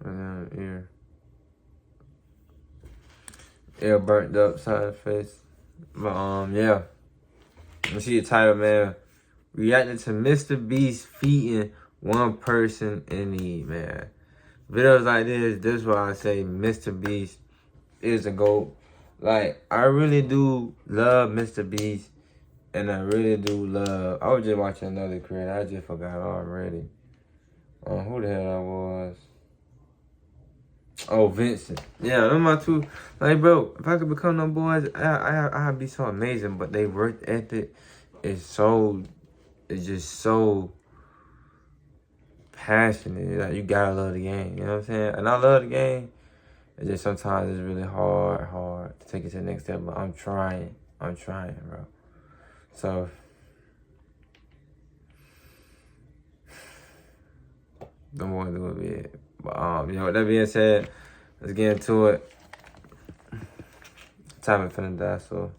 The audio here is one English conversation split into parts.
Ear. Ear burnt up side of the face. But yeah. You see the title, man. Reacting to Mr. Beast feeding one person in need, man. Videos like this is why I say Mr. Beast is a GOAT. Like, I really do love Mr. Beast. And I really do love... I was just watching another creator. I just forgot already. Who the hell that was? Oh, Vincent. Yeah, them my two. Like, bro, if I could become them boys, I'd be so amazing. But they work ethic is so... It's just so passionate. Like, you gotta love the game. You know what I'm saying? And I love the game. It's just sometimes it's really hard to take it to the next step. But I'm trying, bro. So, don't want to do it big. But you know, with that being said, let's get into it. Time is finna die, so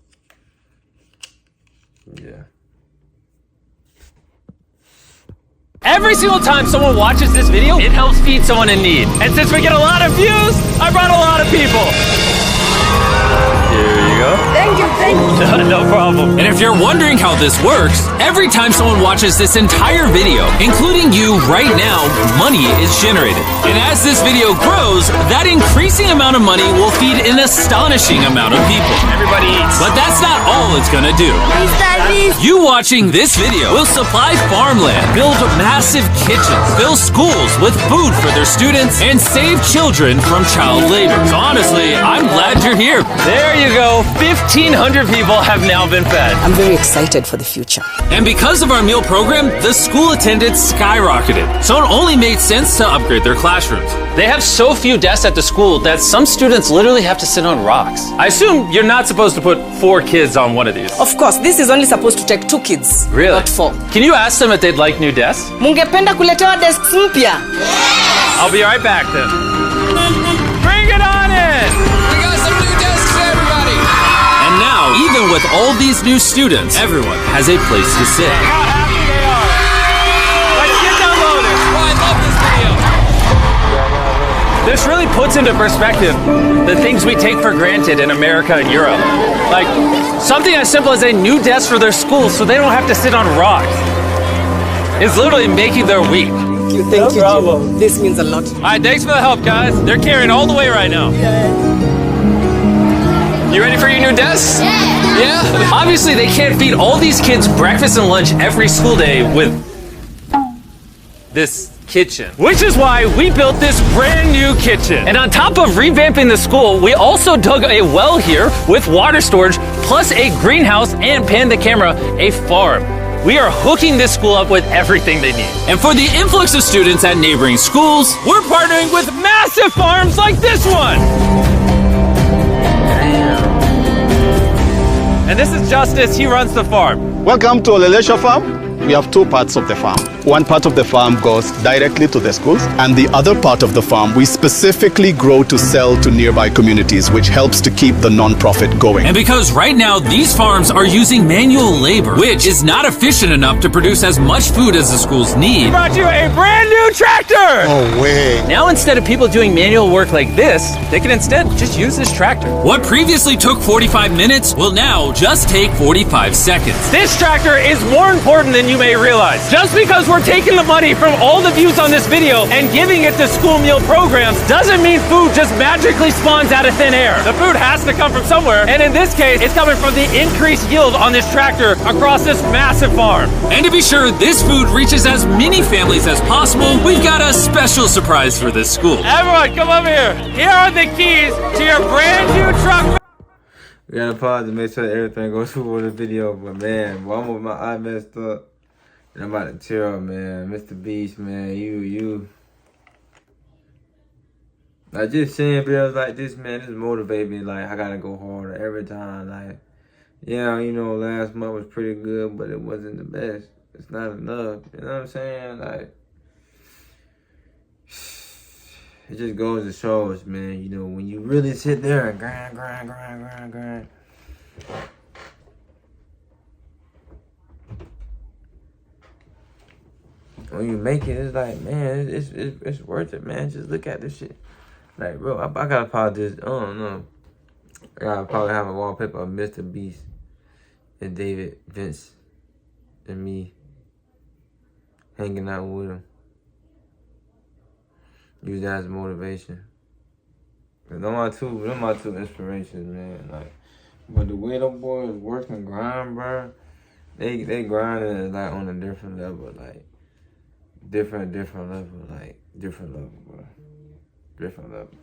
yeah. Every single time someone watches this video, it helps feed someone in need. And since we get a lot of views, I brought a lot of people. Here you go. Thank you. No problem. And if you're wondering how this works, every time someone watches this entire video, including you right now, money is generated. And as this video grows, that increasing amount of money will feed an astonishing amount of people. Everybody eats. But that's not all it's gonna do. You watching this video will supply farmland, build massive kitchens, fill schools with food for their students, and save children from child labor. So honestly, I'm glad you're here. There you go. 1,500 people have now been fed. I'm very excited for the future. And because of our meal program, the school attendance skyrocketed. So it only made sense to upgrade their classrooms. They have so few desks at the school that some students literally have to sit on rocks. I assume you're not supposed to put 4 kids on one of these. Of course, this is only supposed to take 2 kids. Really? Not 4. Can you ask them if they'd like new desks? Mungependa kuletewa desks mpya? I'll be right back then. Bring it on in! We got some new desks for everybody! And now, even with all these new students, everyone has a place to sit. How happy they are! Let's get downloaded! Oh, I love this video! This really puts into perspective the things we take for granted in America and Europe. Like, something as simple as a new desk for their school so they don't have to sit on rocks. It's literally making their week. Thank you, Jim. This means a lot. All right, thanks for the help, guys. They're carrying all the way right now. You ready for your new desks? Yeah. Obviously, they can't feed all these kids breakfast and lunch every school day with this kitchen. Which is why we built this brand new kitchen. And on top of revamping the school, we also dug a well here with water storage, plus a greenhouse and Pan the Camera, a farm. We are hooking this school up with everything they need. And for the influx of students at neighboring schools, we're partnering with massive farms like this one. And this is Justice, he runs the farm. Welcome to Olelesha Farm. We have 2 parts of the farm. One part of the farm goes directly to the schools, and the other part of the farm we specifically grow to sell to nearby communities, which helps to keep the non-profit going. And because right now these farms are using manual labor, which is not efficient enough to produce as much food as the schools need, we brought you a brand new tractor! Oh, way. Now instead of people doing manual work like this, they can instead just use this tractor. What previously took 45 minutes will now just take 45 seconds. This tractor is more important than you may realize. Just because we're taking the money from all the views on this video and giving it to school meal programs doesn't mean food just magically spawns out of thin air. The food has to come from somewhere, and in this case, it's coming from the increased yield on this tractor across this massive farm. And to be sure this food reaches as many families as possible, we've got a special surprise for this school. Everyone, come over here. Here are the keys to your brand new truck. We gotta pause to make sure everything goes through with the video, but man, one with my eye messed up. And I'm about to tear up, man. Mr. Beast, man, you. Like, just seeing videos like this, man, this motivates me. Like, I gotta go harder every time. Like, yeah, you know, last month was pretty good, but it wasn't the best. It's not enough. You know what I'm saying? Like, it just goes to show us, man, you know, when you really sit there and grind. when you make it, it's like, man, it's worth it, man. Just look at this shit. Like, bro, I gotta probably just, I don't know. I gotta probably have a wallpaper of Mr. Beast and David, Vince, and me hanging out with him. Use that as motivation. Them my two inspirations, man. Like, but the way them boys work and grind, bro, they grinding is like on a different level, like different level, like different level, bro. Different level.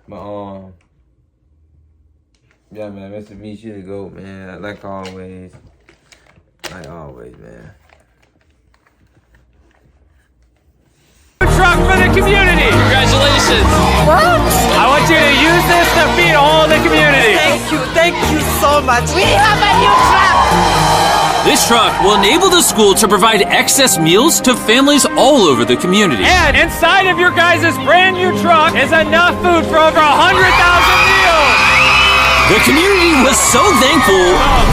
But yeah, man, Mr. Beast, you the GOAT, man. Like always, man. Truck for the community. Congratulations. What? I want you to use this to feed all the community. Thank you so much. We have a new truck. This truck will enable the school to provide excess meals to families all over the community. And inside of your guys' brand new truck is enough food for over 100,000 meals. The community was so thankful,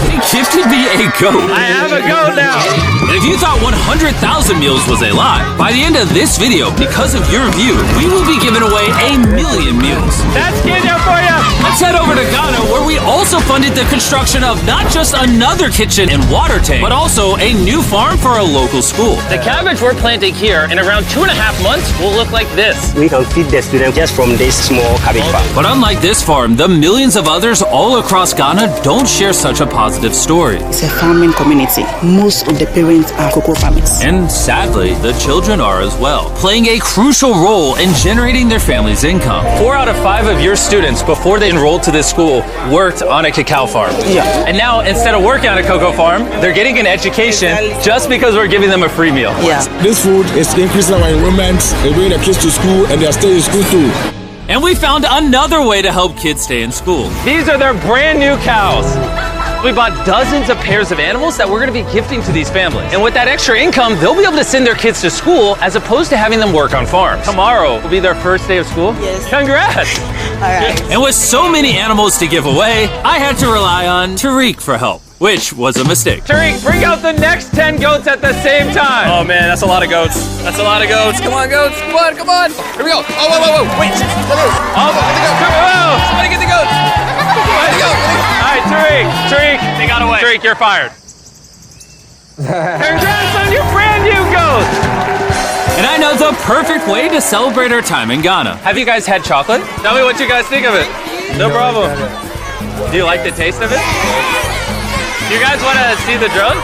they gifted me a goat. I have a goat now. And if you thought 100,000 meals was a lie, by the end of this video, because of your view, we will be giving away 1 million meals. That's Kenya for you. Let's head over to Ghana, where we also funded the construction of not just another kitchen and water tank, but also a new farm for a local school. The cabbage we're planting here in around 2.5 months will look like this. We can feed the students just from this small cabbage farm. But unlike this farm, the millions of others all across Ghana don't share such a positive story. It's a farming community. Most of the parents are cocoa farmers. And sadly, the children are as well, playing a crucial role in generating their family's income. 4 out of 5 of your students, before they enrolled to this school, worked on a cacao farm. Yeah. And now, instead of working on a cocoa farm, they're getting an education just because we're giving them a free meal. Yeah. This food is increasing our enrollment, they bring the kids to school, and they are staying in school too. And we found another way to help kids stay in school. These are their brand new cows. We bought dozens of pairs of animals that we're going to be gifting to these families. And with that extra income, they'll be able to send their kids to school as opposed to having them work on farms. Tomorrow will be their first day of school. Yes. Congrats. All right. And with so many animals to give away, I had to rely on Tariq for help, which was a mistake. Tariq, bring out the next 10 goats at the same time. Oh man, that's a lot of goats. That's a lot of goats. Come on, goats. Come on, come on. Here we go. Oh, whoa. Wait. Somebody get the goats. All right, Tariq, they got away. Tariq, you're fired. Congrats on your brand new goat. And I know the perfect way to celebrate our time in Ghana. Have you guys had chocolate? Tell me what you guys think of it. No problem. Do you like the taste of it? You guys want to see the drone?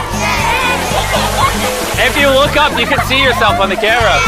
If you look up, you can see yourself on the camera.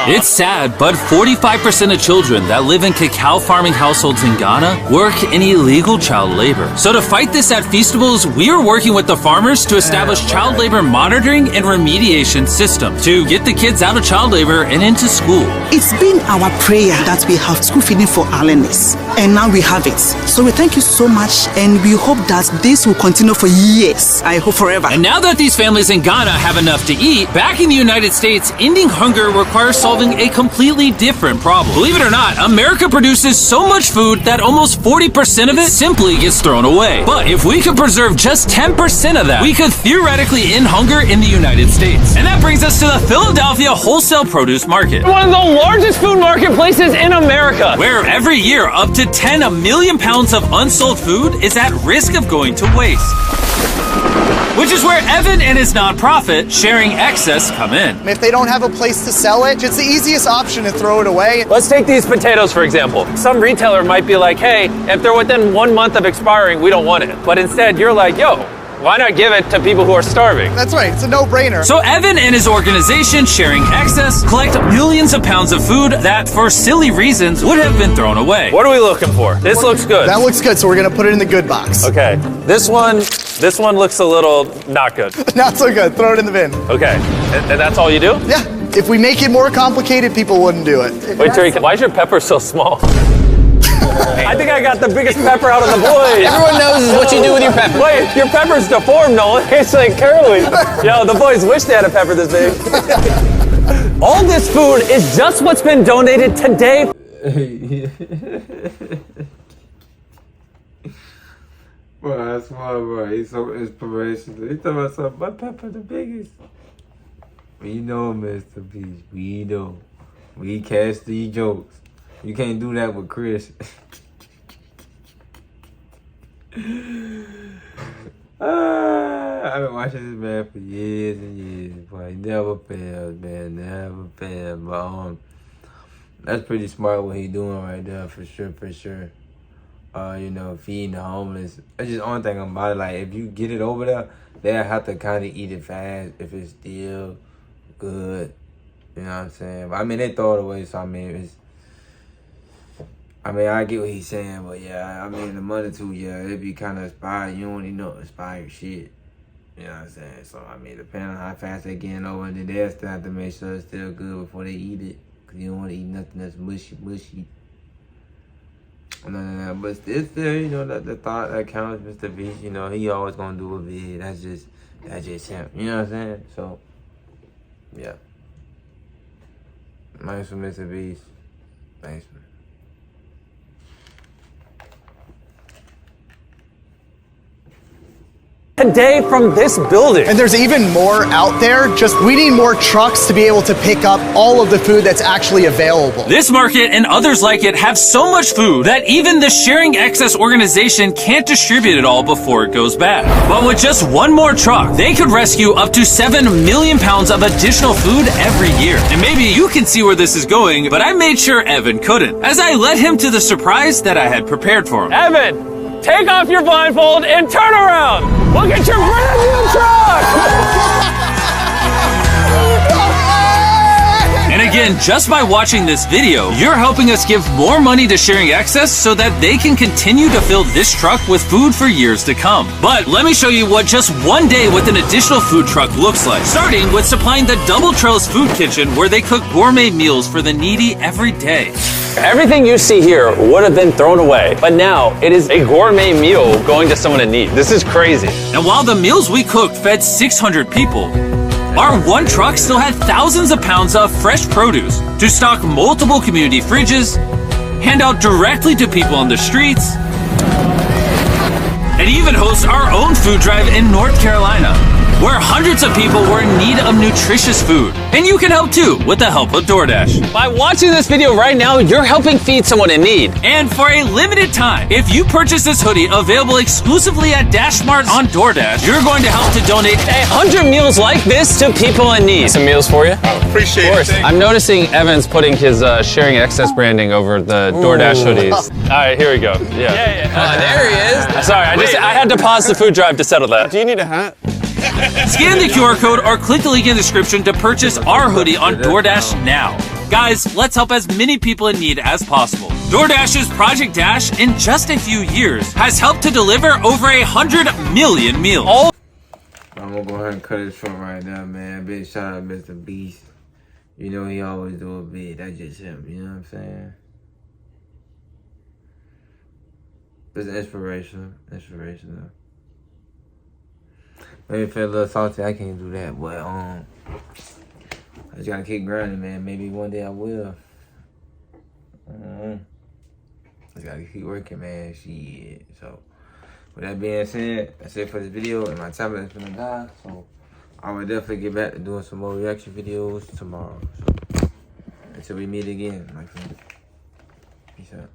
It's sad, but 45% of children that live in cacao farming households in Ghana work in illegal child labor. So to fight this at Feastables, we are working with the farmers to establish child labor monitoring and remediation system to get the kids out of child labor and into school. It's been our prayer that we have school feeding for our learners, and now we have it. So we thank you so much, and we hope that this will continue for years. I hope forever. And now that these families in Ghana have enough to eat, back in the United States, ending hunger requires solving a completely different problem. Believe it or not, America produces so much food that almost 40% of it simply gets thrown away. But if we could preserve just 10% of that, we could theoretically end hunger in the United States. And that brings us to the Philadelphia Wholesale Produce Market, one of the largest food marketplaces in America, where every year up to 10 million pounds of unsold food is at risk of going to waste. Which is where Evan and his nonprofit, Sharing Excess, come in. If they don't have a place to sell it, it's the easiest option to throw it away. Let's take these potatoes, for example. Some retailer might be like, hey, if they're within 1 month of expiring, we don't want it. But instead, you're like, yo, why not give it to people who are starving? That's right, it's a no-brainer. So Evan and his organization, Sharing Excess, collect millions of pounds of food that, for silly reasons, would have been thrown away. What are we looking for? This looks good. That looks good, so we're gonna put it in the good box. Okay, this one looks a little not good. Not so good, throw it in the bin. Okay, and that's all you do? Yeah, if we make it more complicated, people wouldn't do it. Wait, Tariq, why is your pepper so small? I think I got the biggest pepper out of the boys. Everyone knows what you do with your pepper. Wait, your pepper's deformed, Nolan. It's like curly. Yo, the boys wish they had a pepper this big. All this food is just what's been donated today. Bro, I swear, bro. He's so inspirational. He talking about something. My Pepper the biggest. We know, Mr. Beast. We know. We catch these jokes. You can't do that with Chris. I've been watching this man for years and years, boy. He never fails, man. Never fails. But that's pretty smart what he doing right there, for sure, for sure. You know, feeding the homeless. That's just the only thing about it. Like, if you get it over there, they'll have to kind of eat it fast if it's still good. You know what I'm saying? But I mean, they throw it away, so I mean, I get what he's saying, but yeah, I mean, the money too, yeah, it'd be kind of expired. You don't even know expired shit. You know what I'm saying? So, I mean, depending on how fast they getting over, then they'll still have to make sure it's still good before they eat it. Because you don't want to eat nothing that's mushy. No. But it's still, you know, the thought that counts, Mr. Beast. You know, he always going to do a vid. That's just him. You know what I'm saying? So, yeah. Nice for Mr. Beast. Thanks, man. A day from this building. And there's even more out there. Just we need more trucks to be able to pick up all of the food that's actually available. This market and others like it have so much food that even the Sharing Excess organization can't distribute it all before it goes bad. But with just one more truck, they could rescue up to 7 million pounds of additional food every year. And maybe you can see where this is going, but I made sure Evan couldn't, as I led him to the surprise that I had prepared for him. Evan, take off your blindfold and turn around. Look at your brand new truck! And again, just by watching this video, you're helping us give more money to Sharing Excess so that they can continue to fill this truck with food for years to come. But let me show you what just one day with an additional food truck looks like. Starting with supplying the Double Trails Food Kitchen, where they cook gourmet meals for the needy every day. Everythting you see here would have been thrown away, but now it is a gourmet meal going to someone in need. This is crazy. And while the meals we cooked fed 600 people, our one truck still had thousands of pounds of fresh produce to stock multiple community fridges, hand out directly to people on the streets, and even host our own food drive in North Carolina, where hundreds of people were in need of nutritious food. And you can help too with the help of DoorDash. By watching this video right now, you're helping feed someone in need. And for a limited time, if you purchase this hoodie available exclusively at DashMart on DoorDash, you're going to help to donate 100 meals like this to people in need. Some meals for you? Appreciate it. I'm noticing Evan's putting his Sharing Excess branding over the DoorDash hoodies. All right, here we go. Yeah. There he is. Sorry, I had to pause the food drive to settle that. Do you need a hat? Scan the QR code or click the link in the description to purchase our hoodie on DoorDash now. Guys, let's help as many people in need as possible. DoorDash's Project Dash, in just a few years, has helped to deliver over 100 million meals. I'm gonna go ahead and cut it short right now, man. Big shout out Mr. Beast. You know he always do a bit. That's just him, you know what I'm saying? It's inspirational. Maybe feel a little salty, I can't do that, but I just gotta keep grinding, man. Maybe one day I will. Just gotta keep working, man. Shit. So, with that being said, that's it for this video, and my tablet is gonna die. So, I will definitely get back to doing some more reaction videos tomorrow. So, until we meet again, my friend. Peace out.